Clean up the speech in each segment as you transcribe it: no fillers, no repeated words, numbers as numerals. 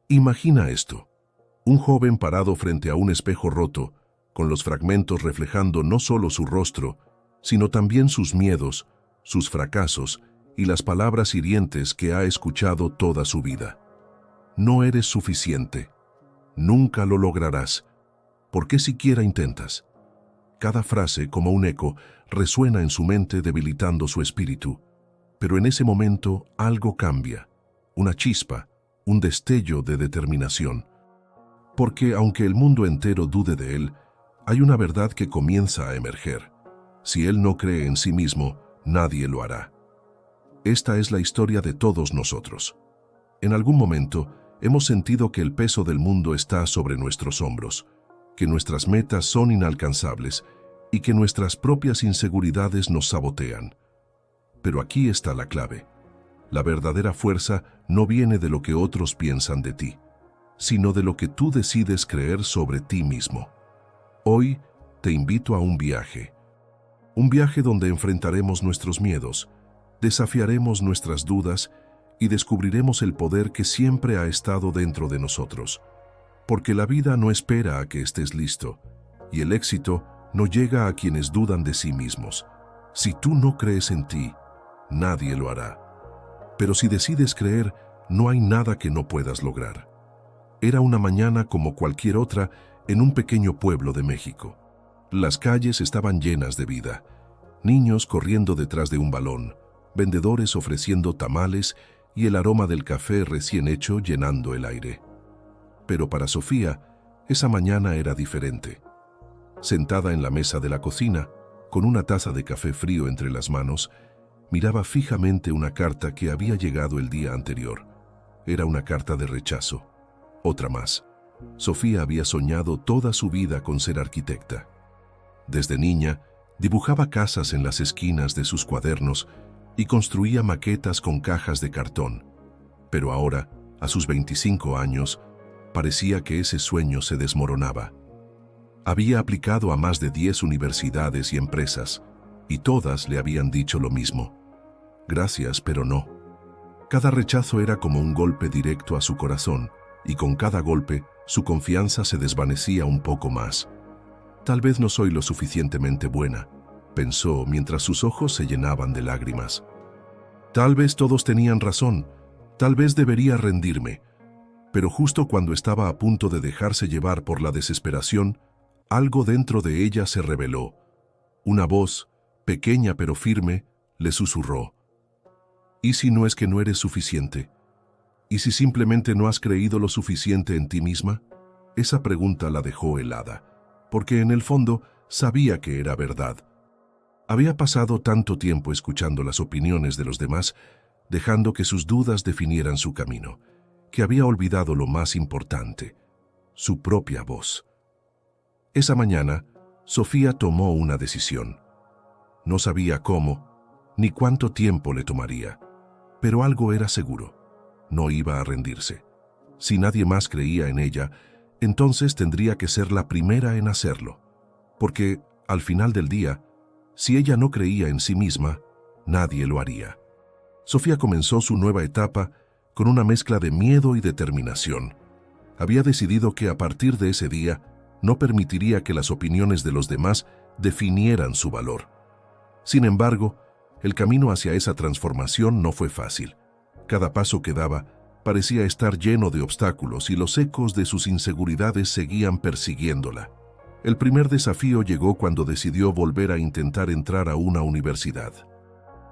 Imagina esto: un joven parado frente a un espejo roto, con los fragmentos reflejando no solo su rostro, sino también sus miedos, sus fracasos y las palabras hirientes que ha escuchado toda su vida. No eres suficiente. Nunca lo lograrás. ¿Por qué siquiera intentas? Cada frase, como un eco, resuena en su mente debilitando su espíritu. Pero en ese momento algo cambia. Una chispa, un destello de determinación. Porque aunque el mundo entero dude de él, hay una verdad que comienza a emerger. Si él no cree en sí mismo, nadie lo hará. Esta es la historia de todos nosotros. En algún momento, hemos sentido que el peso del mundo está sobre nuestros hombros, que nuestras metas son inalcanzables y que nuestras propias inseguridades nos sabotean. Pero aquí está la clave. La verdadera fuerza no viene de lo que otros piensan de ti, sino de lo que tú decides creer sobre ti mismo. Hoy te invito a un viaje donde enfrentaremos nuestros miedos, desafiaremos nuestras dudas y descubriremos el poder que siempre ha estado dentro de nosotros. Porque la vida no espera a que estés listo, y el éxito no llega a quienes dudan de sí mismos. Si tú no crees en ti, nadie lo hará. Pero si decides creer, no hay nada que no puedas lograr. Era una mañana como cualquier otra en un pequeño pueblo de México. Las calles estaban llenas de vida. Niños corriendo detrás de un balón, vendedores ofreciendo tamales y el aroma del café recién hecho llenando el aire. Pero para Sofía, esa mañana era diferente. Sentada en la mesa de la cocina, con una taza de café frío entre las manos, miraba fijamente una carta que había llegado el día anterior. Era una carta de rechazo. Otra más. Sofía había soñado toda su vida con ser arquitecta. Desde niña, dibujaba casas en las esquinas de sus cuadernos y construía maquetas con cajas de cartón. Pero ahora, a sus 25 años, parecía que ese sueño se desmoronaba. Había aplicado a más de 10 universidades y empresas, y todas le habían dicho lo mismo. Gracias, pero no. Cada rechazo era como un golpe directo a su corazón, y con cada golpe, su confianza se desvanecía un poco más. Tal vez no soy lo suficientemente buena, pensó mientras sus ojos se llenaban de lágrimas. Tal vez todos tenían razón, tal vez debería rendirme. Pero justo cuando estaba a punto de dejarse llevar por la desesperación, algo dentro de ella se reveló. Una voz, pequeña pero firme, le susurró. ¿Y si no es que no eres suficiente? ¿Y si simplemente no has creído lo suficiente en ti misma? Esa pregunta la dejó helada, porque en el fondo sabía que era verdad. Había pasado tanto tiempo escuchando las opiniones de los demás, dejando que sus dudas definieran su camino, que había olvidado lo más importante, su propia voz. Esa mañana, Sofía tomó una decisión. No sabía cómo, ni cuánto tiempo le tomaría, pero algo era seguro. No iba a rendirse. Si nadie más creía en ella, entonces tendría que ser la primera en hacerlo. Porque, al final del día, si ella no creía en sí misma, nadie lo haría. Sofía comenzó su nueva etapa con una mezcla de miedo y determinación. Había decidido que a partir de ese día no permitiría que las opiniones de los demás definieran su valor. Sin embargo, el camino hacia esa transformación no fue fácil. Cada paso que daba parecía estar lleno de obstáculos y los ecos de sus inseguridades seguían persiguiéndola. El primer desafío llegó cuando decidió volver a intentar entrar a una universidad.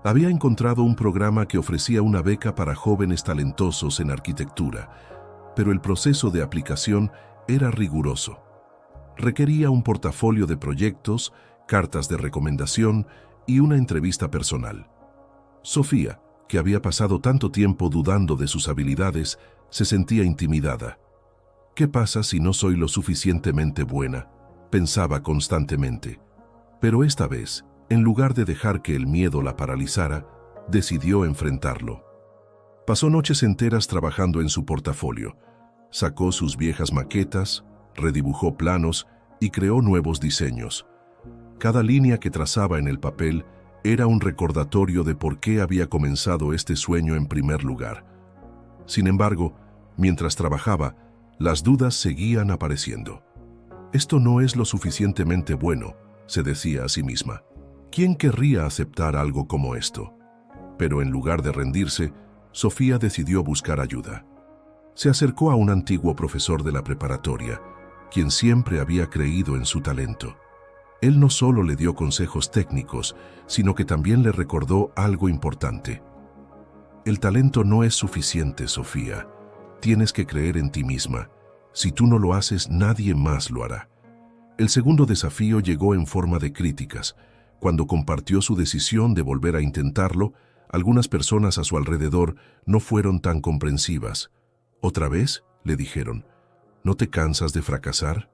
Había encontrado un programa que ofrecía una beca para jóvenes talentosos en arquitectura, pero el proceso de aplicación era riguroso. Requería un portafolio de proyectos, cartas de recomendación y una entrevista personal. Sofía, que había pasado tanto tiempo dudando de sus habilidades, se sentía intimidada. ¿Qué pasa si no soy lo suficientemente buena?, pensaba constantemente. Pero esta vez, en lugar de dejar que el miedo la paralizara, decidió enfrentarlo. Pasó noches enteras trabajando en su portafolio. Sacó sus viejas maquetas, redibujó planos y creó nuevos diseños. Cada línea que trazaba en el papel era un recordatorio de por qué había comenzado este sueño en primer lugar. Sin embargo, Mientras trabajaba, las dudas seguían apareciendo. Esto no es lo suficientemente bueno, se decía a sí misma. ¿Quién querría aceptar algo como esto? Pero en lugar de rendirse, Sofía decidió buscar ayuda. Se acercó a un antiguo profesor de la preparatoria, quien siempre había creído en su talento. Él no solo le dio consejos técnicos, sino que también le recordó algo importante. El talento no es suficiente, Sofía. Tienes que creer en ti misma. Si tú no lo haces, nadie más lo hará. El segundo desafío llegó en forma de críticas. Cuando compartió su decisión de volver a intentarlo, algunas personas a su alrededor no fueron tan comprensivas. ¿Otra vez?, le dijeron. ¿No te cansas de fracasar?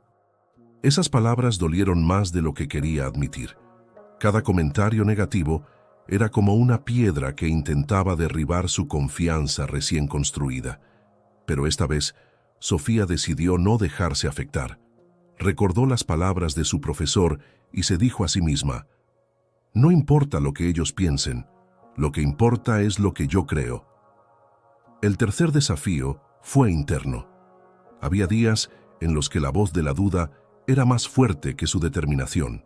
Esas palabras dolieron más de lo que quería admitir. Cada comentario negativo era como una piedra que intentaba derribar su confianza recién construida. Pero esta vez, Sofía decidió no dejarse afectar. Recordó las palabras de su profesor y se dijo a sí misma: no importa lo que ellos piensen, lo que importa es lo que yo creo. El tercer desafío fue interno. Había días en los que la voz de la duda era más fuerte que su determinación.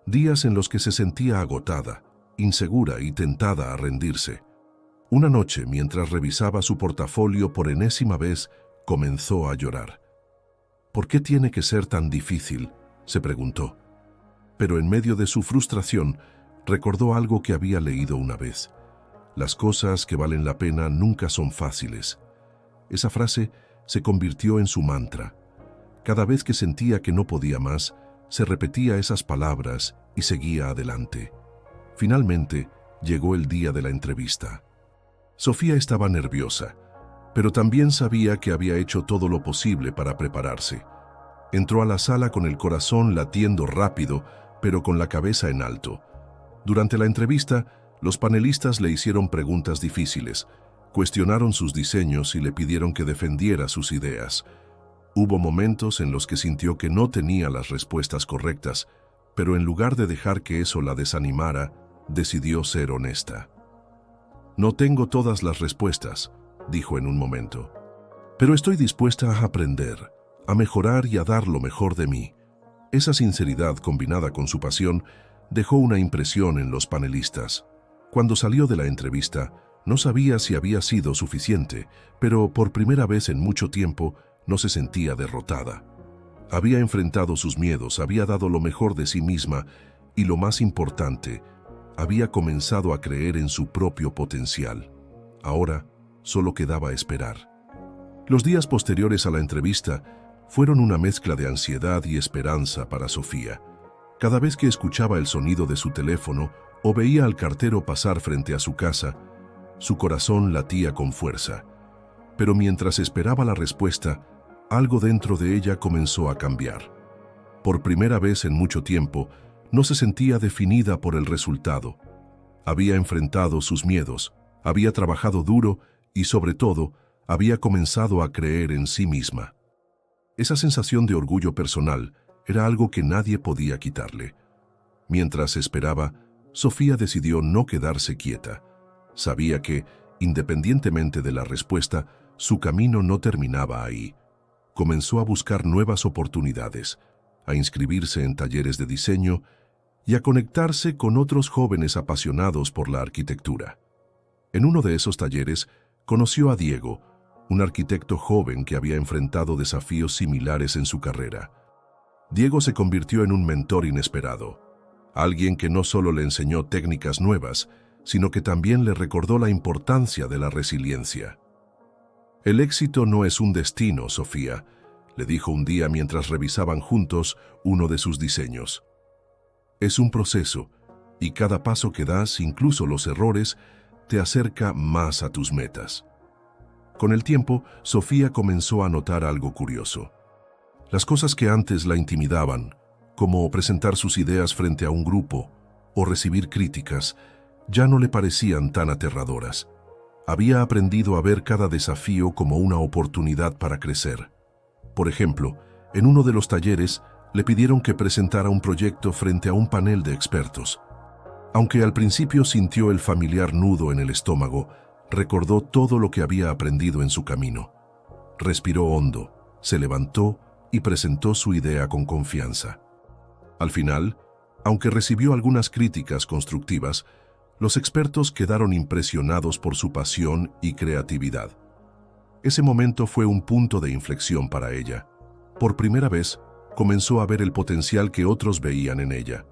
Días en los que se sentía agotada, insegura y tentada a rendirse. Una noche, mientras revisaba su portafolio por enésima vez, comenzó a llorar. ¿Por qué tiene que ser tan difícil?, se preguntó. Pero en medio de su frustración, recordó algo que había leído una vez. Las cosas que valen la pena nunca son fáciles. Esa frase se convirtió en su mantra. Cada vez que sentía que no podía más, se repetía esas palabras y seguía adelante. Finalmente, llegó el día de la entrevista. Sofía estaba nerviosa, pero también sabía que había hecho todo lo posible para prepararse. Entró a la sala con el corazón latiendo rápido, pero con la cabeza en alto. Durante la entrevista, los panelistas le hicieron preguntas difíciles, cuestionaron sus diseños y le pidieron que defendiera sus ideas. Hubo momentos en los que sintió que no tenía las respuestas correctas, pero en lugar de dejar que eso la desanimara, decidió ser honesta. No tengo todas las respuestas, dijo en un momento, pero estoy dispuesta a aprender, a mejorar y a dar lo mejor de mí. Esa sinceridad combinada con su pasión dejó una impresión en los panelistas. Cuando salió de la entrevista, no sabía si había sido suficiente, pero por primera vez en mucho tiempo no se sentía derrotada. Había enfrentado sus miedos, había dado lo mejor de sí misma y, lo más importante, había comenzado a creer en su propio potencial. Ahora solo quedaba esperar. Los días posteriores a la entrevista fueron una mezcla de ansiedad y esperanza para Sofía. Cada vez que escuchaba el sonido de su teléfono o veía al cartero pasar frente a su casa, su corazón latía con fuerza. Pero mientras esperaba la respuesta, algo dentro de ella comenzó a cambiar. Por primera vez en mucho tiempo, no se sentía definida por el resultado. Había enfrentado sus miedos, había trabajado duro y, sobre todo, había comenzado a creer en sí misma. Esa sensación de orgullo personal era algo que nadie podía quitarle. Mientras esperaba, Sofía decidió no quedarse quieta. Sabía que, independientemente de la respuesta, su camino no terminaba ahí. Comenzó a buscar nuevas oportunidades, a inscribirse en talleres de diseño y a conectarse con otros jóvenes apasionados por la arquitectura. En uno de esos talleres, conoció a Diego, un arquitecto joven que había enfrentado desafíos similares en su carrera. Diego se convirtió en un mentor inesperado, alguien que no solo le enseñó técnicas nuevas, sino que también le recordó la importancia de la resiliencia. «El éxito no es un destino, Sofía», le dijo un día mientras revisaban juntos uno de sus diseños. «Es un proceso, y cada paso que das, incluso los errores, te acerca más a tus metas». Con el tiempo, Sofía comenzó a notar algo curioso. Las cosas que antes la intimidaban, como presentar sus ideas frente a un grupo o recibir críticas, ya no le parecían tan aterradoras. Había aprendido a ver cada desafío como una oportunidad para crecer. Por ejemplo, en uno de los talleres le pidieron que presentara un proyecto frente a un panel de expertos. Aunque al principio sintió el familiar nudo en el estómago, recordó todo lo que había aprendido en su camino. Respiró hondo, se levantó y presentó su idea con confianza. Al final, aunque recibió algunas críticas constructivas, los expertos quedaron impresionados por su pasión y creatividad. Ese momento fue un punto de inflexión para ella. Por primera vez, comenzó a ver el potencial que otros veían en ella.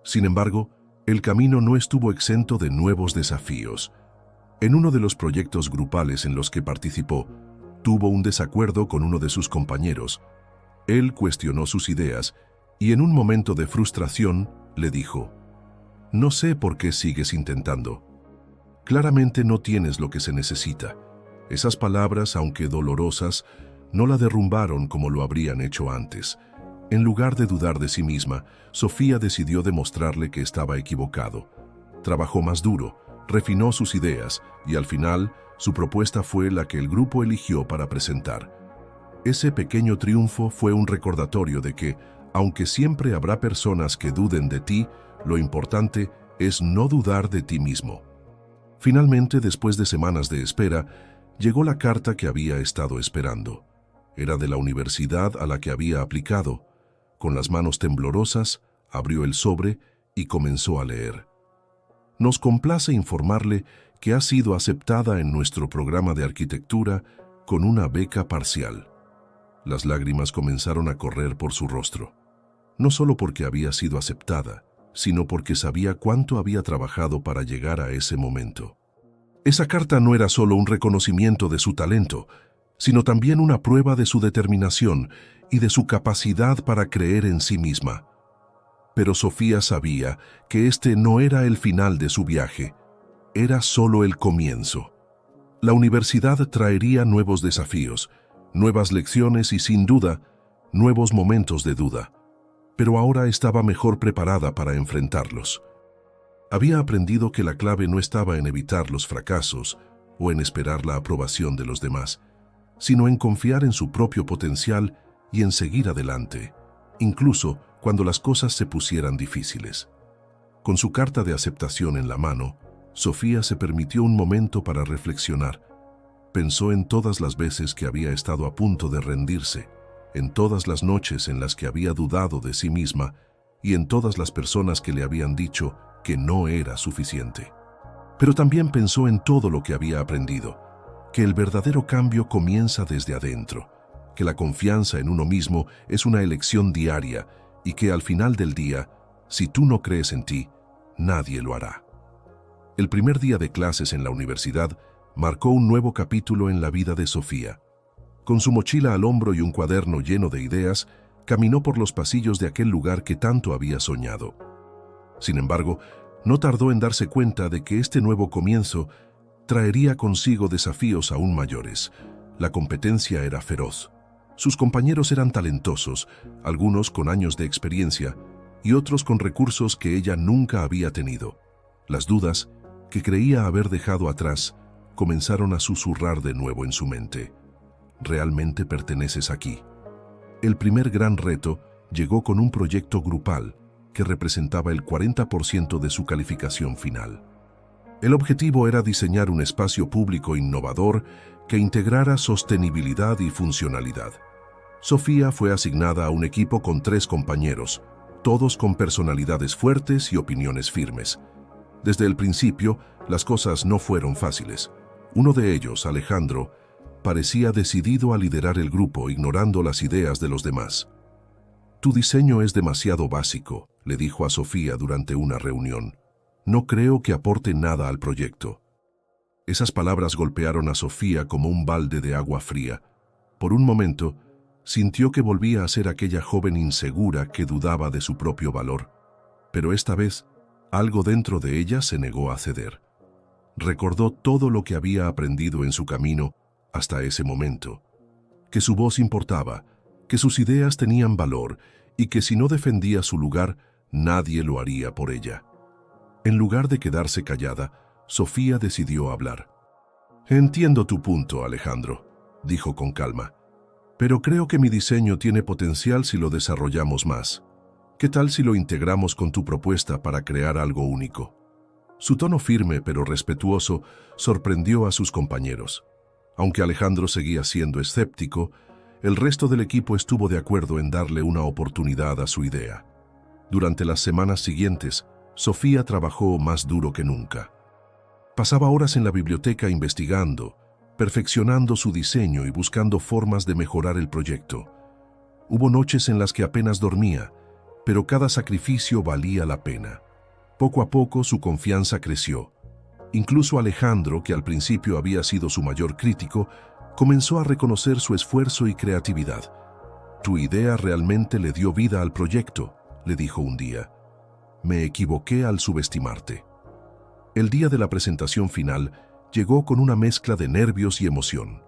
Sin embargo, el camino no estuvo exento de nuevos desafíos. En uno de los proyectos grupales en los que participó, tuvo un desacuerdo con uno de sus compañeros. Él cuestionó sus ideas y en un momento de frustración le dijo: «No sé por qué sigues intentando. Claramente no tienes lo que se necesita». Esas palabras, aunque dolorosas, no la derrumbaron como lo habrían hecho antes. En lugar de dudar de sí misma, Sofía decidió demostrarle que estaba equivocado. Trabajó más duro, refinó sus ideas y al final, su propuesta fue la que el grupo eligió para presentar. Ese pequeño triunfo fue un recordatorio de que, aunque siempre habrá personas que duden de ti, lo importante es no dudar de ti mismo. Finalmente, después de semanas de espera, llegó la carta que había estado esperando. Era de la universidad a la que había aplicado. Con las manos temblorosas, abrió el sobre y comenzó a leer. Nos complace informarle que ha sido aceptada en nuestro programa de arquitectura con una beca parcial. Las lágrimas comenzaron a correr por su rostro. No solo porque había sido aceptada, sino porque sabía cuánto había trabajado para llegar a ese momento. Esa carta no era solo un reconocimiento de su talento, sino también una prueba de su determinación y de su capacidad para creer en sí misma. Pero Sofía sabía que este no era el final de su viaje, era solo el comienzo. La universidad traería nuevos desafíos, nuevas lecciones y, sin duda, nuevos momentos de duda. Pero ahora estaba mejor preparada para enfrentarlos. Había aprendido que la clave no estaba en evitar los fracasos o en esperar la aprobación de los demás, sino en confiar en su propio potencial y en seguir adelante, incluso cuando las cosas se pusieran difíciles. Con su carta de aceptación en la mano, Sofía se permitió un momento para reflexionar. Pensó en todas las veces que había estado a punto de rendirse, en todas las noches en las que había dudado de sí misma y en todas las personas que le habían dicho que no era suficiente. Pero también pensó en todo lo que había aprendido, que el verdadero cambio comienza desde adentro, que la confianza en uno mismo es una elección diaria y que al final del día, si tú no crees en ti, nadie lo hará. El primer día de clases en la universidad marcó un nuevo capítulo en la vida de Sofía. Con su mochila al hombro y un cuaderno lleno de ideas, caminó por los pasillos de aquel lugar que tanto había soñado. Sin embargo, no tardó en darse cuenta de que este nuevo comienzo traería consigo desafíos aún mayores. La competencia era feroz. Sus compañeros eran talentosos, algunos con años de experiencia y otros con recursos que ella nunca había tenido. Las dudas, que creía haber dejado atrás, comenzaron a susurrar de nuevo en su mente. ¿Realmente perteneces aquí? El primer gran reto llegó con un proyecto grupal que representaba el 40% de su calificación final. El objetivo era diseñar un espacio público innovador que integrara sostenibilidad y funcionalidad. Sofía fue asignada a un equipo con 3 compañeros, todos con personalidades fuertes y opiniones firmes. Desde el principio, las cosas no fueron fáciles. Uno de ellos, Alejandro, parecía decidido a liderar el grupo, ignorando las ideas de los demás. «Tu diseño es demasiado básico», le dijo a Sofía durante una reunión. «No creo que aporte nada al proyecto». Esas palabras golpearon a Sofía como un balde de agua fría. Por un momento, sintió que volvía a ser aquella joven insegura que dudaba de su propio valor. Pero esta vez, algo dentro de ella se negó a ceder. Recordó todo lo que había aprendido en su camino hasta ese momento, que su voz importaba, que sus ideas tenían valor y que si no defendía su lugar, nadie lo haría por ella. En lugar de quedarse callada, Sofía decidió hablar. «Entiendo tu punto, Alejandro», dijo con calma, «pero creo que mi diseño tiene potencial si lo desarrollamos más. ¿Qué tal si lo integramos con tu propuesta para crear algo único?» Su tono firme pero respetuoso sorprendió a sus compañeros. Aunque Alejandro seguía siendo escéptico, el resto del equipo estuvo de acuerdo en darle una oportunidad a su idea. Durante las semanas siguientes, Sofía trabajó más duro que nunca. Pasaba horas en la biblioteca investigando, perfeccionando su diseño y buscando formas de mejorar el proyecto. Hubo noches en las que apenas dormía, pero cada sacrificio valía la pena. Poco a poco su confianza creció. Incluso Alejandro, que al principio había sido su mayor crítico, comenzó a reconocer su esfuerzo y creatividad. «Tu idea realmente le dio vida al proyecto», le dijo un día. «Me equivoqué al subestimarte». El día de la presentación final llegó con una mezcla de nervios y emoción.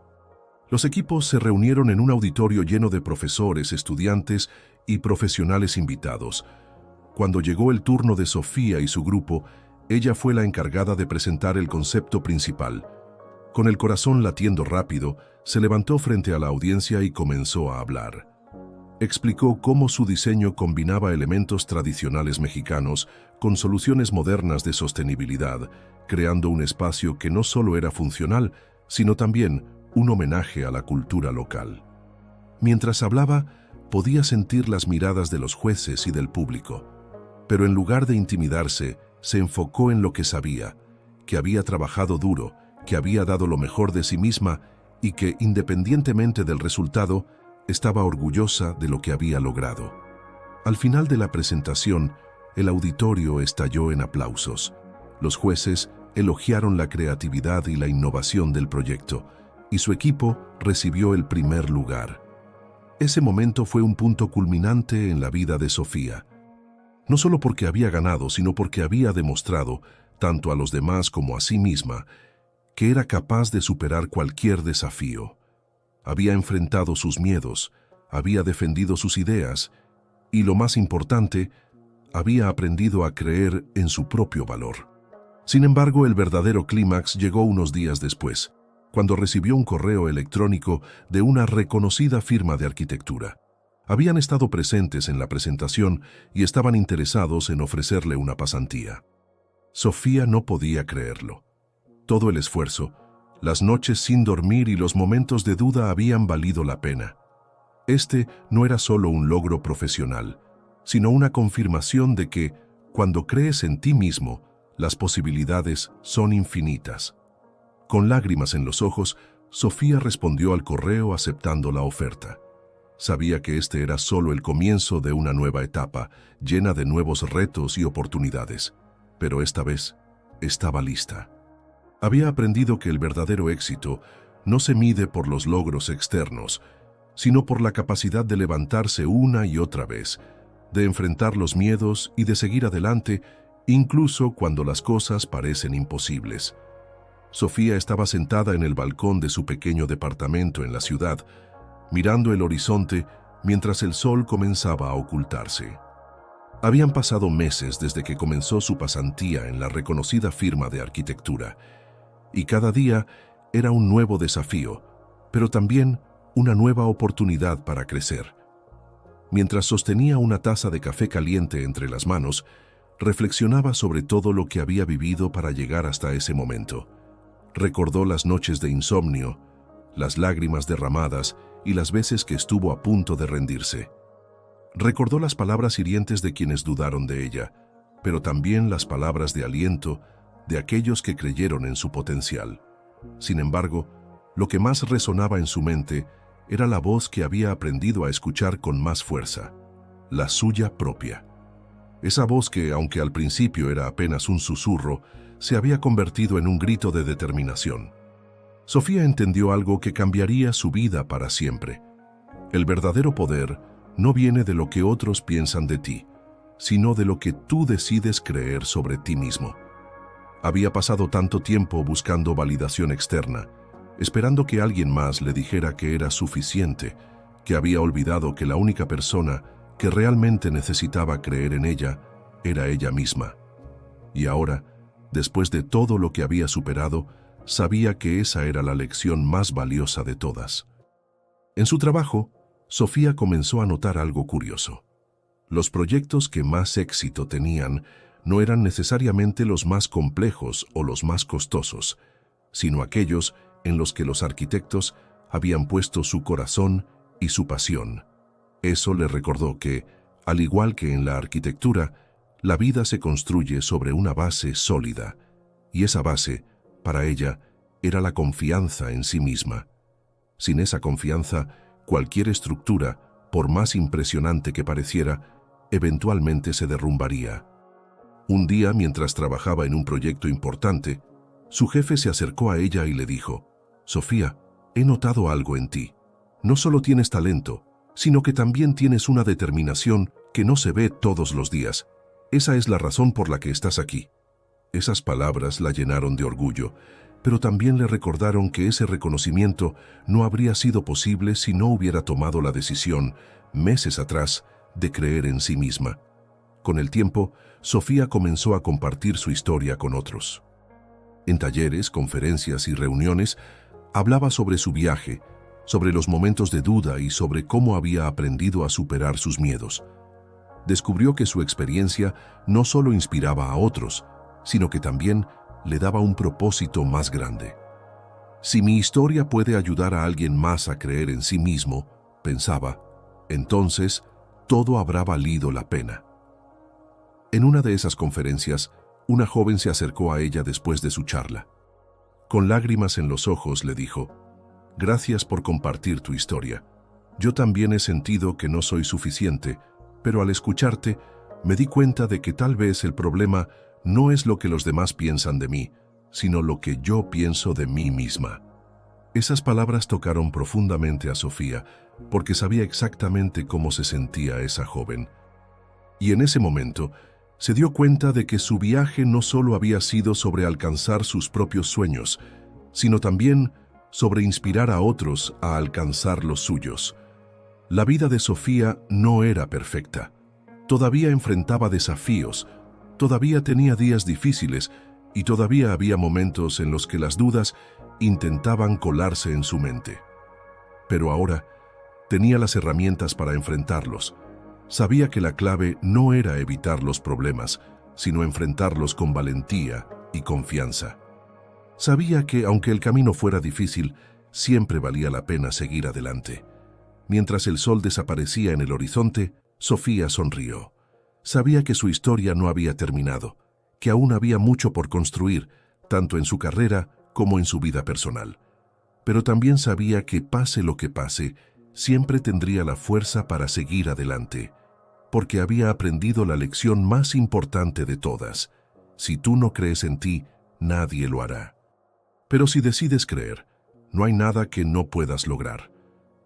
Los equipos se reunieron en un auditorio lleno de profesores, estudiantes y profesionales invitados. Cuando llegó el turno de Sofía y su grupo, ella fue la encargada de presentar el concepto principal. Con el corazón latiendo rápido, se levantó frente a la audiencia y comenzó a hablar. Explicó cómo su diseño combinaba elementos tradicionales mexicanos con soluciones modernas de sostenibilidad, creando un espacio que no solo era funcional, sino también un homenaje a la cultura local. Mientras hablaba, podía sentir las miradas de los jueces y del público, pero en lugar de intimidarse, se enfocó en lo que sabía, que había trabajado duro, que había dado lo mejor de sí misma y que, independientemente del resultado, estaba orgullosa de lo que había logrado. Al final de la presentación, el auditorio estalló en aplausos. Los jueces elogiaron la creatividad y la innovación del proyecto, y su equipo recibió el primer lugar. Ese momento fue un punto culminante en la vida de Sofía. No solo porque había ganado, sino porque había demostrado, tanto a los demás como a sí misma, que era capaz de superar cualquier desafío. Había enfrentado sus miedos, había defendido sus ideas y, lo más importante, había aprendido a creer en su propio valor. Sin embargo, el verdadero clímax llegó unos días después, cuando recibió un correo electrónico de una reconocida firma de arquitectura. Habían estado presentes en la presentación y estaban interesados en ofrecerle una pasantía. Sofía no podía creerlo. Todo el esfuerzo, las noches sin dormir y los momentos de duda habían valido la pena. Este no era solo un logro profesional, sino una confirmación de que, cuando crees en ti mismo, las posibilidades son infinitas. Con lágrimas en los ojos, Sofía respondió al correo aceptando la oferta. Sabía que este era solo el comienzo de una nueva etapa, llena de nuevos retos y oportunidades, pero esta vez estaba lista. Había aprendido que el verdadero éxito no se mide por los logros externos, sino por la capacidad de levantarse una y otra vez, de enfrentar los miedos y de seguir adelante, incluso cuando las cosas parecen imposibles. Sofía estaba sentada en el balcón de su pequeño departamento en la ciudad, mirando el horizonte mientras el sol comenzaba a ocultarse. Habían pasado meses desde que comenzó su pasantía en la reconocida firma de arquitectura, y cada día era un nuevo desafío, pero también una nueva oportunidad para crecer. Mientras sostenía una taza de café caliente entre las manos, reflexionaba sobre todo lo que había vivido para llegar hasta ese momento. Recordó las noches de insomnio, las lágrimas derramadas y las veces que estuvo a punto de rendirse. Recordó las palabras hirientes de quienes dudaron de ella, pero también las palabras de aliento de aquellos que creyeron en su potencial. Sin embargo, lo que más resonaba en su mente era la voz que había aprendido a escuchar con más fuerza, la suya propia. Esa voz que, aunque al principio era apenas un susurro, se había convertido en un grito de determinación. Sofía entendió algo que cambiaría su vida para siempre. El verdadero poder no viene de lo que otros piensan de ti, sino de lo que tú decides creer sobre ti mismo. Había pasado tanto tiempo buscando validación externa, esperando que alguien más le dijera que era suficiente, que había olvidado que la única persona que realmente necesitaba creer en ella era ella misma. Y ahora, después de todo lo que había superado, sabía que esa era la lección más valiosa de todas. En su trabajo, Sofía comenzó a notar algo curioso. Los proyectos que más éxito tenían no eran necesariamente los más complejos o los más costosos, sino aquellos en los que los arquitectos habían puesto su corazón y su pasión. Eso le recordó que, al igual que en la arquitectura, la vida se construye sobre una base sólida, y esa base, para ella, era la confianza en sí misma. Sin esa confianza, cualquier estructura, por más impresionante que pareciera, eventualmente se derrumbaría. Un día, mientras trabajaba en un proyecto importante, su jefe se acercó a ella y le dijo: «Sofía, he notado algo en ti. No solo tienes talento, sino que también tienes una determinación que no se ve todos los días. Esa es la razón por la que estás aquí». Esas palabras la llenaron de orgullo, pero también le recordaron que ese reconocimiento no habría sido posible si no hubiera tomado la decisión, meses atrás, de creer en sí misma. Con el tiempo, Sofía comenzó a compartir su historia con otros. En talleres, conferencias y reuniones, hablaba sobre su viaje, sobre los momentos de duda y sobre cómo había aprendido a superar sus miedos. Descubrió que su experiencia no solo inspiraba a otros, sino que también le daba un propósito más grande. Si mi historia puede ayudar a alguien más a creer en sí mismo, pensaba, entonces todo habrá valido la pena. En una de esas conferencias, una joven se acercó a ella después de su charla. Con lágrimas en los ojos le dijo: «Gracias por compartir tu historia. Yo también he sentido que no soy suficiente, pero al escucharte me di cuenta de que tal vez el problema no es lo que los demás piensan de mí, sino lo que yo pienso de mí misma». Esas palabras tocaron profundamente a Sofía, porque sabía exactamente cómo se sentía esa joven. Y en ese momento, se dio cuenta de que su viaje no solo había sido sobre alcanzar sus propios sueños, sino también sobre inspirar a otros a alcanzar los suyos. La vida de Sofía no era perfecta. Todavía enfrentaba desafíos, todavía tenía días difíciles y todavía había momentos en los que las dudas intentaban colarse en su mente. Pero ahora tenía las herramientas para enfrentarlos. Sabía que la clave no era evitar los problemas, sino enfrentarlos con valentía y confianza. Sabía que, aunque el camino fuera difícil, siempre valía la pena seguir adelante. Mientras el sol desaparecía en el horizonte, Sofía sonrió. Sabía que su historia no había terminado, que aún había mucho por construir, tanto en su carrera como en su vida personal. Pero también sabía que, pase lo que pase, siempre tendría la fuerza para seguir adelante, porque había aprendido la lección más importante de todas: si tú no crees en ti, nadie lo hará. Pero si decides creer, no hay nada que no puedas lograr.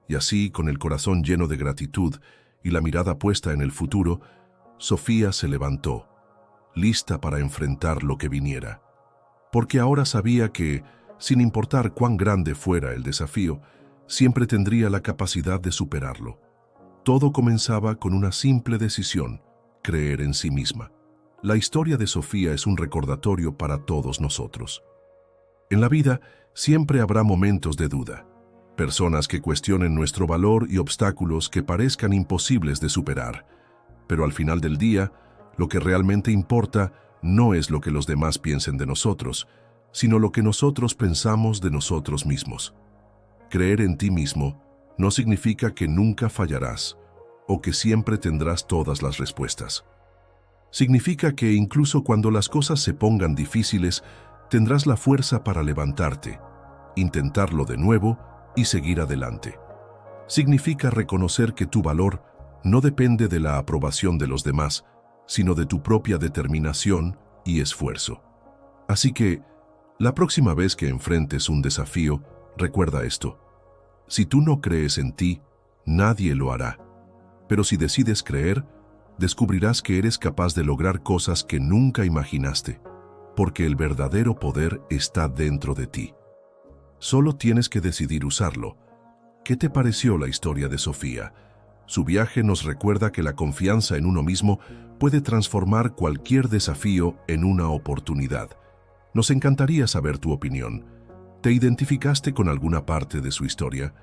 Y así, con el corazón lleno de gratitud y la mirada puesta en el futuro, Sofía se levantó, lista para enfrentar lo que viniera. Porque ahora sabía que, sin importar cuán grande fuera el desafío, siempre tendría la capacidad de superarlo. Todo comenzaba con una simple decisión: creer en sí misma. La historia de Sofía es un recordatorio para todos nosotros. En la vida siempre habrá momentos de duda, personas que cuestionen nuestro valor y obstáculos que parezcan imposibles de superar. Pero al final del día, lo que realmente importa no es lo que los demás piensen de nosotros, sino lo que nosotros pensamos de nosotros mismos. Creer en ti mismo no significa que nunca fallarás o que siempre tendrás todas las respuestas. Significa que incluso cuando las cosas se pongan difíciles, tendrás la fuerza para levantarte, intentarlo de nuevo y seguir adelante. Significa reconocer que tu valor no depende de la aprobación de los demás, sino de tu propia determinación y esfuerzo. Así que, la próxima vez que enfrentes un desafío, recuerda esto: si tú no crees en ti, nadie lo hará. Pero si decides creer, descubrirás que eres capaz de lograr cosas que nunca imaginaste, porque el verdadero poder está dentro de ti. Solo tienes que decidir usarlo. ¿Qué te pareció la historia de Sofía? Su viaje nos recuerda que la confianza en uno mismo puede transformar cualquier desafío en una oportunidad. Nos encantaría saber tu opinión. ¿Te identificaste con alguna parte de su historia?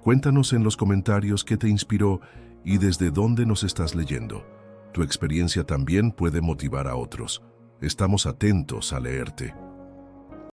Cuéntanos en los comentarios qué te inspiró y desde dónde nos estás leyendo. Tu experiencia también puede motivar a otros. Estamos atentos a leerte.